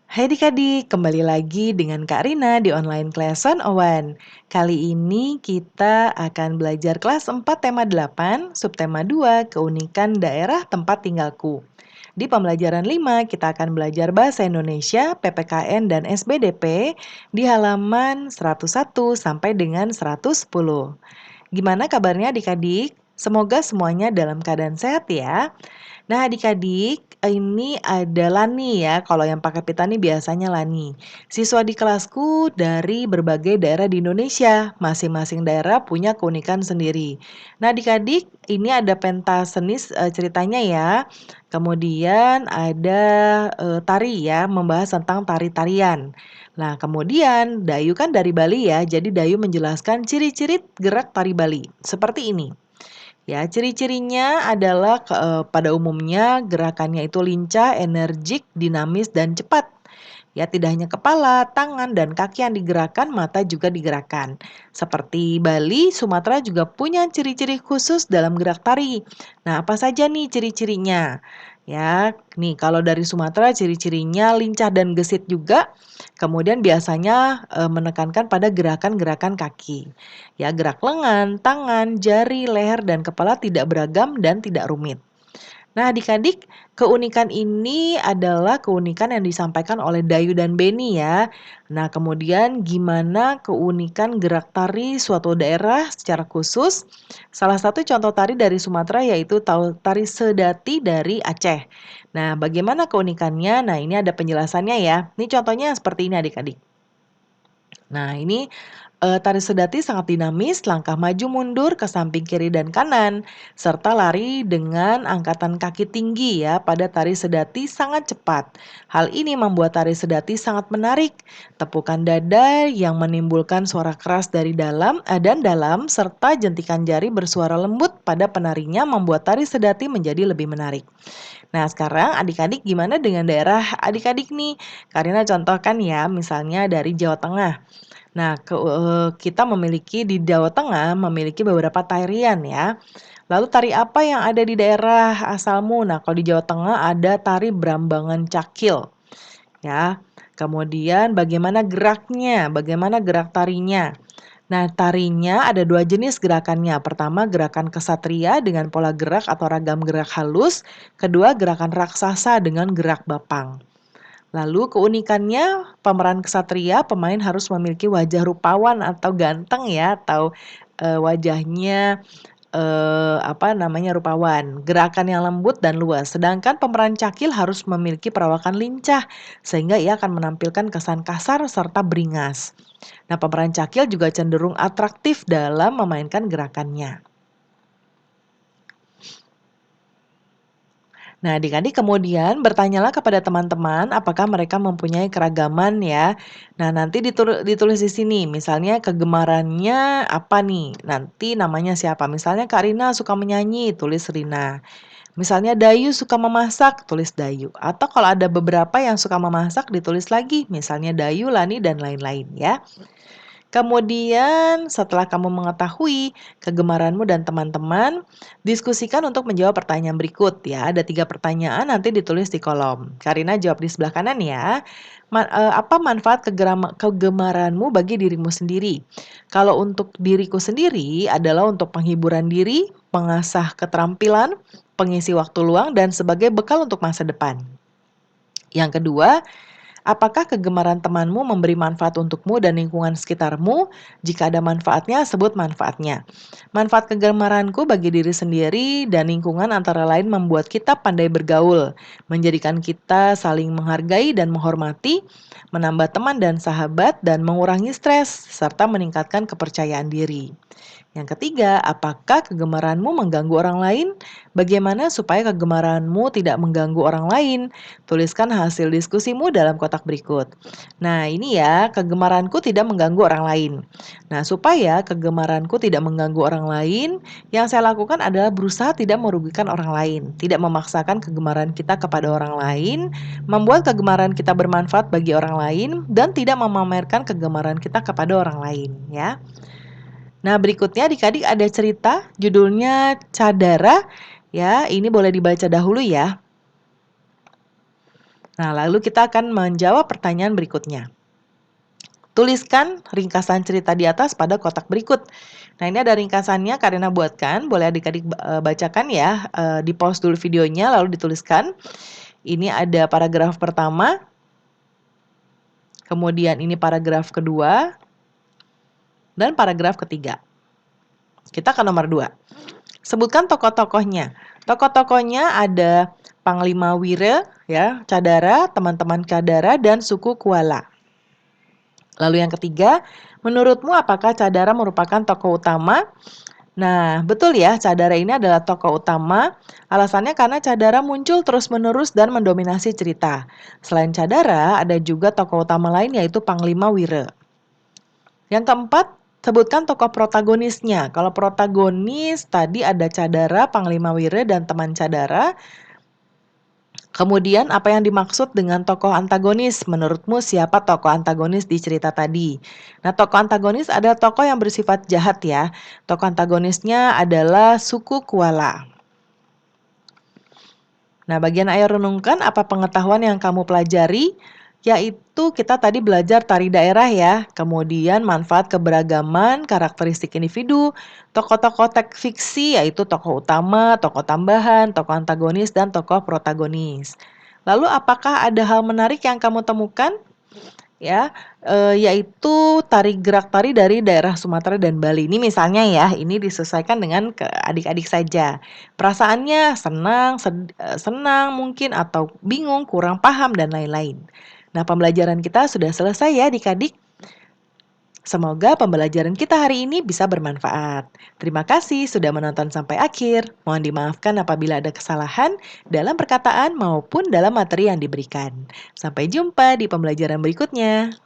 Hai adik-adik, kembali lagi dengan Kak Rina di online class 101. Kali ini kita akan belajar kelas 4 tema 8, subtema 2, keunikan daerah tempat tinggalku. Di pembelajaran 5, kita akan belajar bahasa Indonesia, PPKN dan SBDP di halaman 101 sampai dengan 110. Gimana kabarnya adik-adik? Semoga semuanya dalam keadaan sehat ya. Nah, adik-adik, ini ada Lani ya, kalau yang pakai pita nih biasanya Lani. Siswa di kelasku dari berbagai daerah di Indonesia, masing-masing daerah punya keunikan sendiri. Nah, adik-adik, ini ada pentas seni ceritanya ya. Kemudian ada tari ya, membahas tentang tari-tarian. Nah, kemudian Dayu kan dari Bali ya, jadi Dayu menjelaskan ciri-ciri gerak tari Bali. Seperti ini. Ya, ciri-cirinya adalah pada umumnya gerakannya itu lincah, energik, dinamis, dan cepat. Ya, tidak hanya kepala, tangan, dan kaki yang digerakkan, mata juga digerakkan. Seperti Bali, Sumatera juga punya ciri-ciri khusus dalam gerak tari. Nah, apa saja nih ciri-cirinya? Ya, nih kalau dari Sumatera ciri-cirinya lincah dan gesit juga. Kemudian biasanya menekankan pada gerakan-gerakan kaki. Ya, gerak lengan, tangan, jari, leher, dan kepala tidak beragam dan tidak rumit. Nah, adik-adik, keunikan ini adalah keunikan yang disampaikan oleh Dayu dan Beni ya. Nah, kemudian gimana keunikan gerak tari suatu daerah secara khusus? Salah satu contoh tari dari Sumatera yaitu tari sedati dari Aceh. Nah, bagaimana keunikannya? Nah, ini ada penjelasannya ya. Ini contohnya seperti ini adik-adik. Nah, ini tari sedati sangat dinamis, langkah maju mundur ke samping kiri dan kanan, serta lari dengan angkatan kaki tinggi ya. Pada tari sedati sangat cepat. Hal ini membuat tari sedati sangat menarik. Tepukan dada yang menimbulkan suara keras dari dalam dan dalam, serta jentikan jari bersuara lembut pada penarinya membuat tari sedati menjadi lebih menarik. Nah, sekarang adik-adik gimana dengan daerah adik-adik nih? Karina contohkan ya, misalnya dari Jawa Tengah. Nah, kita memiliki di Jawa Tengah memiliki beberapa tarian ya. Lalu tari apa yang ada di daerah asalmu? Nah, kalau di Jawa Tengah ada tari Brambangan Cakil ya. Kemudian bagaimana geraknya? Bagaimana gerak tarinya? Nah, tarinya ada dua jenis gerakannya. Pertama, gerakan kesatria dengan pola gerak atau ragam gerak halus. Kedua, gerakan raksasa dengan gerak bapang. Lalu keunikannya pemeran kesatria, pemain harus memiliki wajah rupawan atau ganteng ya, atau wajahnya rupawan, gerakan yang lembut dan luas. Sedangkan pemeran cakil harus memiliki perawakan lincah sehingga ia akan menampilkan kesan kasar serta beringas. Nah, pemeran cakil juga cenderung atraktif dalam memainkan gerakannya. Nah, adik-adik kemudian bertanyalah kepada teman-teman apakah mereka mempunyai keragaman ya. Nah, nanti ditulis di sini, misalnya kegemarannya apa nih, nanti namanya siapa. Misalnya Kak Rina suka menyanyi, tulis Rina. Misalnya Dayu suka memasak, tulis Dayu. Atau kalau ada beberapa yang suka memasak, ditulis lagi, misalnya Dayu, Lani, dan lain-lain ya. Kemudian setelah kamu mengetahui kegemaranmu dan teman-teman, diskusikan untuk menjawab pertanyaan berikut ya. Ada 3 pertanyaan nanti ditulis di kolom. Karina jawab di sebelah kanan ya. Apa manfaat kegemaranmu bagi dirimu sendiri? Kalau untuk diriku sendiri adalah untuk penghiburan diri, pengasah keterampilan, pengisi waktu luang, dan sebagai bekal untuk masa depan. Yang kedua, apakah kegemaran temanmu memberi manfaat untukmu dan lingkungan sekitarmu? Jika ada manfaatnya, sebut manfaatnya. Manfaat kegemaranku bagi diri sendiri dan lingkungan antara lain membuat kita pandai bergaul, menjadikan kita saling menghargai dan menghormati, menambah teman dan sahabat, dan mengurangi stres, serta meningkatkan kepercayaan diri. Yang ketiga, apakah kegemaranmu mengganggu orang lain? Bagaimana supaya kegemaranmu tidak mengganggu orang lain? Tuliskan hasil diskusimu dalam kotak berikut. Nah, ini ya, kegemaranku tidak mengganggu orang lain. Nah, supaya kegemaranku tidak mengganggu orang lain, yang saya lakukan adalah berusaha tidak merugikan orang lain, tidak memaksakan kegemaran kita kepada orang lain, membuat kegemaran kita bermanfaat bagi orang lain, dan tidak memamerkan kegemaran kita kepada orang lain, ya. Nah, berikutnya adik-adik ada cerita judulnya Cadara. Ya, ini boleh dibaca dahulu ya. Nah, lalu kita akan menjawab pertanyaan berikutnya. Tuliskan ringkasan cerita di atas pada kotak berikut. Nah, ini ada ringkasannya Karina buatkan, boleh adik-adik bacakan ya, di-pause dulu videonya lalu dituliskan. Ini ada paragraf pertama, kemudian ini paragraf kedua, dan paragraf ketiga. Kita ke nomor 2. Sebutkan tokoh-tokohnya. Tokoh-tokohnya ada Panglima Wire, ya, Cadara, teman-teman Cadara, dan suku Kuala. Lalu yang ketiga, menurutmu apakah Cadara merupakan tokoh utama? Nah, betul ya, Cadara ini adalah tokoh utama. Alasannya karena Cadara muncul terus-menerus dan mendominasi cerita. Selain Cadara, ada juga tokoh utama lain yaitu Panglima Wire. Yang keempat, sebutkan tokoh protagonisnya. Kalau protagonis tadi ada Cadara, Panglima Wire, dan teman Cadara. Kemudian apa yang dimaksud dengan tokoh antagonis? Menurutmu siapa tokoh antagonis di cerita tadi? Nah, tokoh antagonis adalah tokoh yang bersifat jahat ya. Tokoh antagonisnya adalah suku Kuala. Nah, bagian ayo renungkan apa pengetahuan yang kamu pelajari, yaitu kita tadi belajar tari daerah ya, kemudian manfaat keberagaman, karakteristik individu, tokoh-tokoh teks fiksi yaitu tokoh utama, tokoh tambahan, tokoh antagonis, dan tokoh protagonis. Lalu apakah ada hal menarik yang kamu temukan? Ya, yaitu gerak tari dari daerah Sumatera dan Bali. Ini misalnya ya, ini disesuaikan dengan ke adik-adik saja. Perasaannya senang, senang mungkin atau bingung, kurang paham dan lain-lain. Nah, pembelajaran kita sudah selesai ya adik-adik. Semoga pembelajaran kita hari ini bisa bermanfaat. Terima kasih sudah menonton sampai akhir. Mohon dimaafkan apabila ada kesalahan dalam perkataan maupun dalam materi yang diberikan. Sampai jumpa di pembelajaran berikutnya.